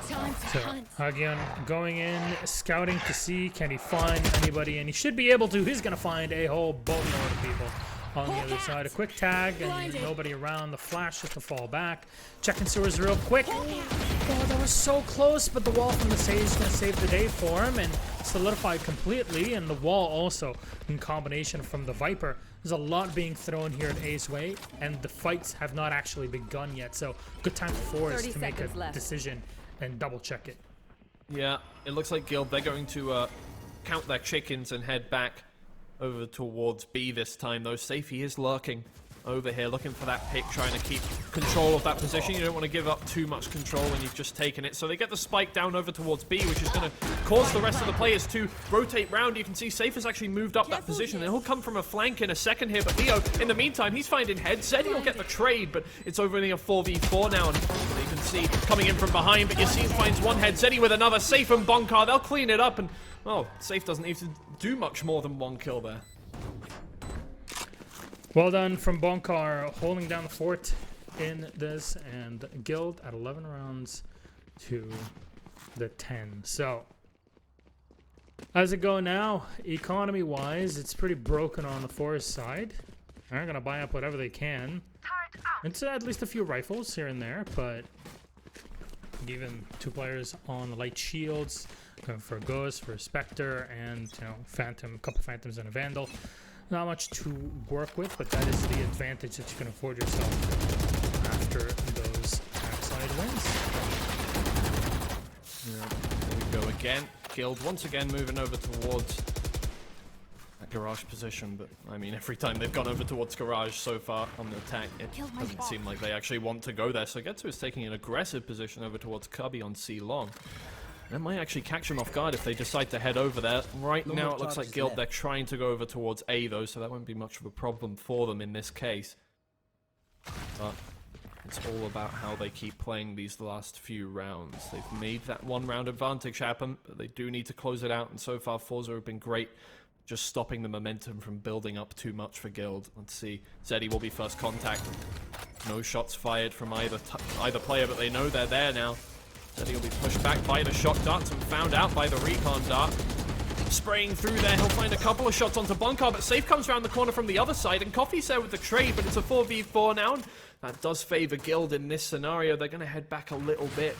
So, Huggion going in, scouting to see can he find anybody, and he should be able to. He's going to find a whole boatload of people on the other side. A quick tag, and nobody around. The flash just to fall back. Checking sewers real quick. Oh, that was so close, but the wall from the sage is going to save the day for him and solidify completely. And the wall also, in combination from the Viper. There's a lot being thrown here at A's way, and the fights have not actually begun yet. So, good time for forZe to make a decision and double check it. Yeah, it looks like Guild, they're going to count their chickens and head back over towards B this time, though. Safety is lurking over here, looking for that pick, trying to keep control of that position. You don't want to give up too much control when you've just taken it. So they get the spike down over towards B, which is going to cause the rest of the players to rotate round. You can see Safe has actually moved up that position, and he'll come from a flank in a second here. But Leo, in the meantime, he's finding head. Zeddy will get the trade, but it's only a 4v4 now, and you can see coming in from behind, but Yassine finds one head. Zeddy with another. Safe and Bonkar, they'll clean it up, and, well, Safe doesn't need to do much more than one kill there. Well done from Bonkar, holding down the fort in this, and Guild at 11 rounds to the 10. So, how's it go now? Economy-wise, it's pretty broken on the forest side. They're going to buy up whatever they can. It's at least a few rifles here and there, but even 2 players on the light shields. Going for a Ghost, for a Spectre, and Phantom, a couple Phantoms and a Vandal. Not much to work with, but that is the advantage that you can afford yourself after those backside wins. Yeah, there we go again. Guild once again moving over towards that garage position, but I mean every time they've gone over towards garage so far on the attack, it doesn't seem like they actually want to go there. So Getsu is taking an aggressive position over towards Cubby on C long. That might actually catch him off guard if they decide to head over there. Right now it looks like Guild, they're trying to go over towards A though, so that won't be much of a problem for them in this case. But it's all about how they keep playing these last few rounds. They've made that 1 round advantage happen, but they do need to close it out, and so far forZe have been great, just stopping the momentum from building up too much for Guild. Let's see, Zeddy will be first contact. No shots fired from either player, but they know they're there now. Zeddy will be pushed back by the shot darts and found out by the recon dart. Spraying through there, he'll find a couple of shots onto Bonkar, but Safe comes around the corner from the other side, and Coffee's there with the trade, but it's a 4v4 now, and that does favor Guild in this scenario. They're going to head back a little bit.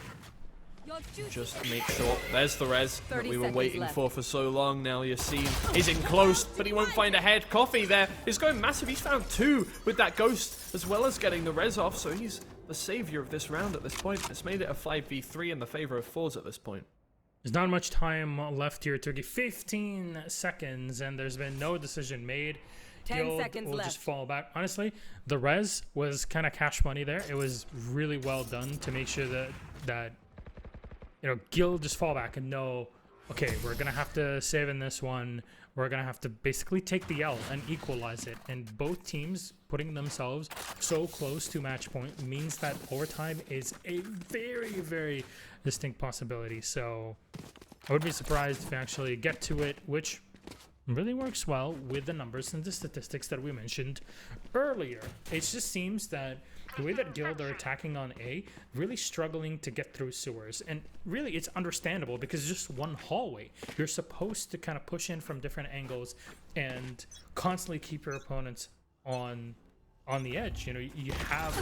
Just to make sure. There's the res that we were waiting for so long now. Yassine is in close, but he won't find a head. Coffee there is going massive. He's found 2 with that Ghost, as well as getting the res off, so he's the savior of this round at this point. It's made it a 5v3 in the favor of forZe at this point. There's not much time left here, Twiggy. 15 seconds, and there's been no decision made. 10 seconds will left. Just fall back. Honestly, the res was kind of cash money there. It was really well done to make sure that Guild just fall back and know, okay, we're gonna have to save in this one. We're gonna have to basically take the L and equalize it. And both teams putting themselves so close to match point means that overtime is a very, very distinct possibility. So I would be surprised if we actually get to it, which really works well with the numbers and the statistics that we mentioned earlier. It just seems that the way that Guild are attacking on A, really struggling to get through sewers. And really, it's understandable because it's just one hallway. You're supposed to kind of push in from different angles and constantly keep your opponents on the edge. You have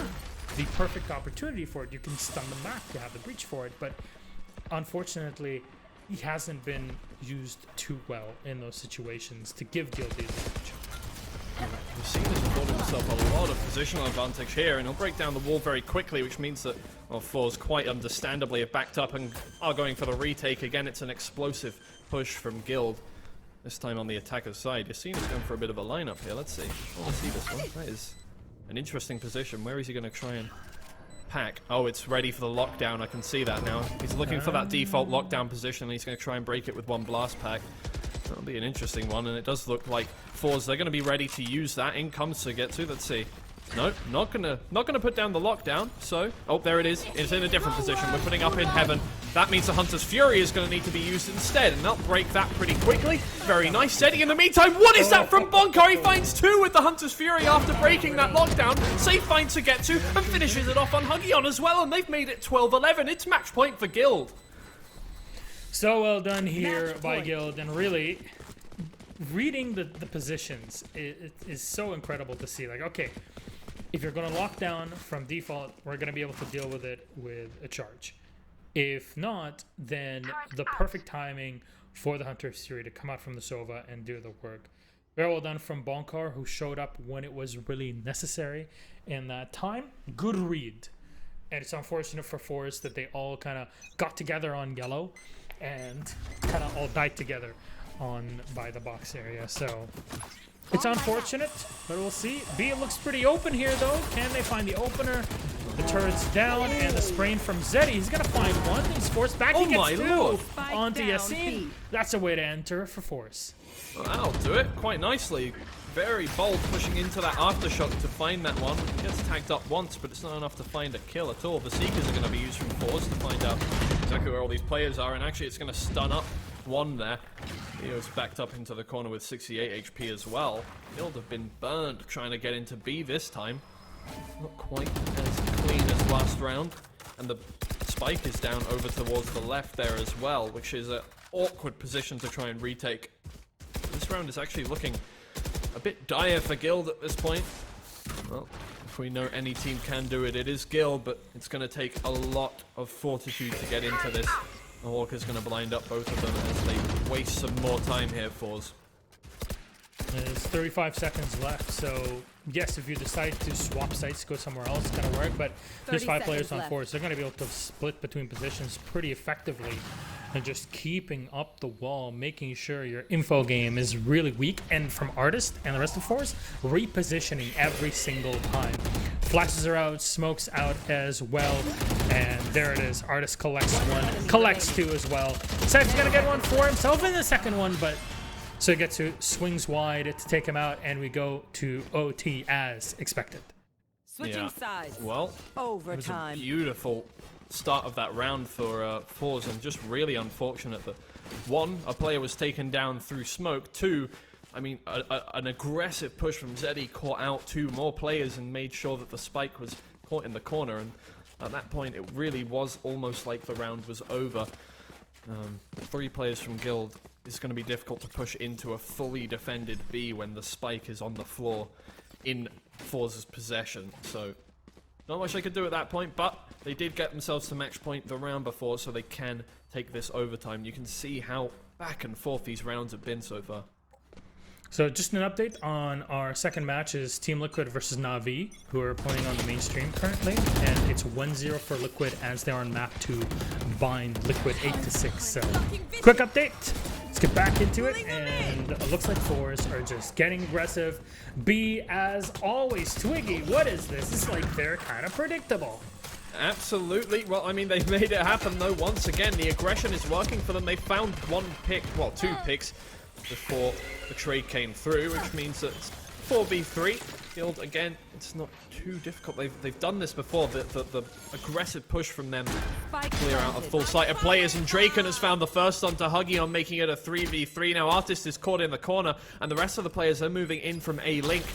the perfect opportunity for it. You can stun them back. You have the breach for it. But unfortunately, he hasn't been used too well in those situations to give Guild the advantage. Yassine has afforded himself a lot of positional advantage here, and he'll break down the wall very quickly, which means that, forZe quite understandably have backed up and are going for the retake. Again, it's an explosive push from Guild. This time on the attacker's side. Yassine is going for a bit of a lineup here. Let's see. Let's see this one. That is an interesting position. Where is he going to try and pack? Oh, it's ready for the lockdown. I can see that now. He's looking for that default lockdown position, and he's going to try and break it with 1 blast pack. That'll be an interesting one, and it does look like forZe, they're going to be ready to use that. In comes Sugetsu. Let's see. No, not gonna put down the lockdown. So, oh, there it is. It's in a different position. We're putting up in heaven. That means the Hunter's Fury is going to need to be used instead, and they'll break that pretty quickly. Very nice. Zeddy in the meantime. What is that from Bonkar? He finds 2 with the Hunter's Fury after breaking that lockdown. Safe finds Sugetsu and finishes it off on Huggion as well, and they've made it 12-11. It's match point for Guild. So well done here by Guild, and really reading the positions is so incredible to see. Like, okay, if you're going to lock down from default, we're going to be able to deal with it with a charge. If not, then the perfect timing for the Hunter's Fury to come out from the Sova and do the work. Very well done from Bonkar, who showed up when it was really necessary in that time. Good read. And it's unfortunate for forZe that they all kind of got together on yellow and kind of all died together by the box area. So it's unfortunate, but we'll see. B, it looks pretty open here, though. Can they find the opener? The turret's down, and the sprain from Zeddy. He's going to find 1. He's forced back. He gets 2 onto Yassine. That's a way to enter for forZe. Well, that'll do it quite nicely. Very bold pushing into that aftershock to find that one. Gets tagged up once, but it's not enough to find a kill at all. The Seekers are going to be used from forZe to find out exactly where all these players are, and actually it's going to stun up 1 there. Theo's backed up into the corner with 68 HP as well. Guild have been burned trying to get into B this time. Not quite as clean as last round. And the spike is down over towards the left there as well, which is an awkward position to try and retake. This round is actually looking a bit dire for Guild at this point. Well, if we know any team can do it, it is Guild, but it's going to take a lot of fortitude to get into this. The Walker's going to blind up both of them as they waste some more time here, forZe. There's 35 seconds left, so yes, if you decide to swap sites, go somewhere else, it's gonna work, but there's 5 players on forZe. They're gonna be able to split between positions pretty effectively and just keeping up the wall, making sure your info game is really weak, and from Artist and the rest of forZe, repositioning every single time. Flashes are out, smokes out as well, and there it is. Artist collects 1, collects 2 as well. Seth's gonna get 1 for himself in the second one, but so Getsu swings wide to take him out, and we go to OT as expected. Switching sides. Well, it was a Overtime. beautiful start of that round for forZe, and just really unfortunate that 1, a player was taken down through smoke. 2, I mean, an aggressive push from Zeddy caught out 2 more players and made sure that the spike was caught in the corner, and at that point it really was almost like the round was over. 3 players from Guild. It's going to be difficult to push into a fully defended B when the spike is on the floor in forZe's possession. So, not much they could do at that point, but they did get themselves to match point the round before, so they can take this overtime. You can see how back and forth these rounds have been so far. So just an update on our second match is Team Liquid versus Na'Vi, who are playing on the mainstream currently, and it's 1-0 for Liquid as they are on map 2, bind Liquid 8-6. So, quick update. Let's get back into it, and it looks like forZe are just getting aggressive. B, as always, Twiggy, what is this? It's like they're kind of predictable. Absolutely. Well, I mean, they've made it happen, though. Once again, the aggression is working for them. They found 1 pick, well, 2 picks before the trade came through, which means that it's 4v3. Guild, again, it's not too difficult. They've done this before. The aggressive push from them clear out a full site of players, and Draken has found the first onto Huggy on making it a 3v3. Now Artist is caught in the corner, and the rest of the players are moving in from A-Link.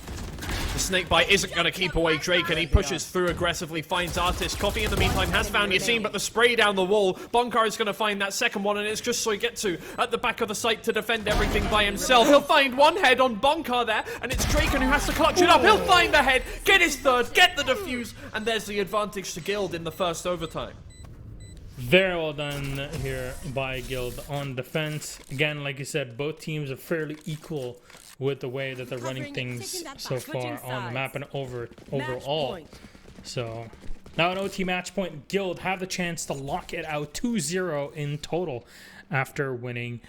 The snakebite isn't going to keep away Drake, and he pushes through aggressively, finds Artist. Coffee in the meantime has found Yassine, but the spray down the wall. Bonkar is going to find that second one, and it's just SaltyJay at the back of the site to defend everything by himself. He'll find 1 head on Bonkar there, and it's Draken who has to clutch it up. He'll find the head, get his third, get the defuse, and there's the advantage to Guild in the first overtime. Very well done here by Guild on defense. Again, like you said, both teams are fairly equal with the way that they're running things so far on the map and overall. So now an OT match point. Guild have the chance to lock it out 2-0 in total after winning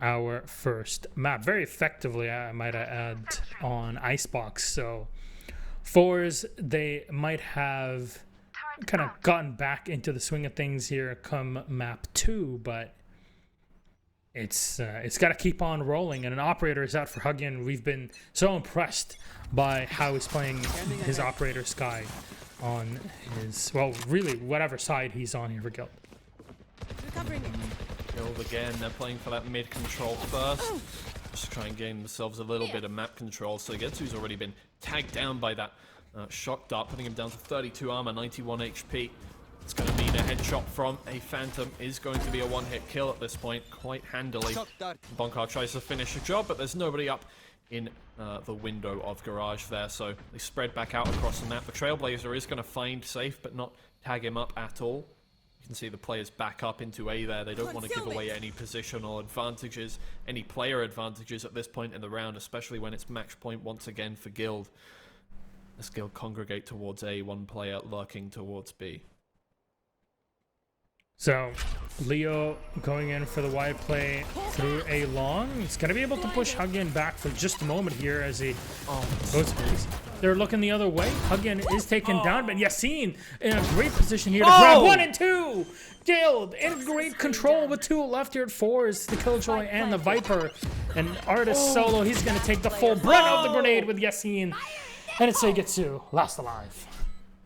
our first map very effectively, I might add, on Icebox. So forZe, they might have kind of gotten back into the swing of things here come map 2, but it's got to keep on rolling, and an operator is out for Huggy, and we've been so impressed by how he's playing his operator Sky on his, well, really whatever side he's on here for Guild. Guild again, they're playing for that mid control first. Just try and gain themselves a little bit of map control. So Getsu's already been tagged down by that shock dart, putting him down to 32 armor, 91 HP. It's going to mean a headshot from a Phantom is going to be a 1-hit kill at this point, quite handily. Bonkar tries to finish the job, but there's nobody up in the window of Garage there, so they spread back out across the map. The Trailblazer is going to find Safe, but not tag him up at all. You can see the players back up into A there. They don't want to give away any positional advantages, any player advantages at this point in the round, especially when it's match point once again for Guild. As Guild congregate towards A, 1 player lurking towards B. So Leo going in for the wide play through A long. He's going to be able to push Huggian back for just a moment here as he goes. They're looking the other way. Huggian is taken down, but Yassine in a great position here to grab 1 and 2. Guild in great control with 2 left here at forZe, the Killjoy and the Viper. And Artist solo, he's going to take the full brunt of the grenade with Yassine. And it's SaltyJay last alive.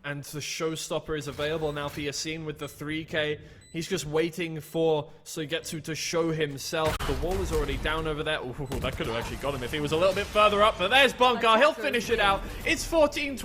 And the showstopper is available now for Yassine with the 3K. He's just waiting for SaltyJay to show himself. The wall is already down over there. Ooh, that could have actually got him if he was a little bit further up. But there's Bonkar. He'll finish it out. It's 14-12.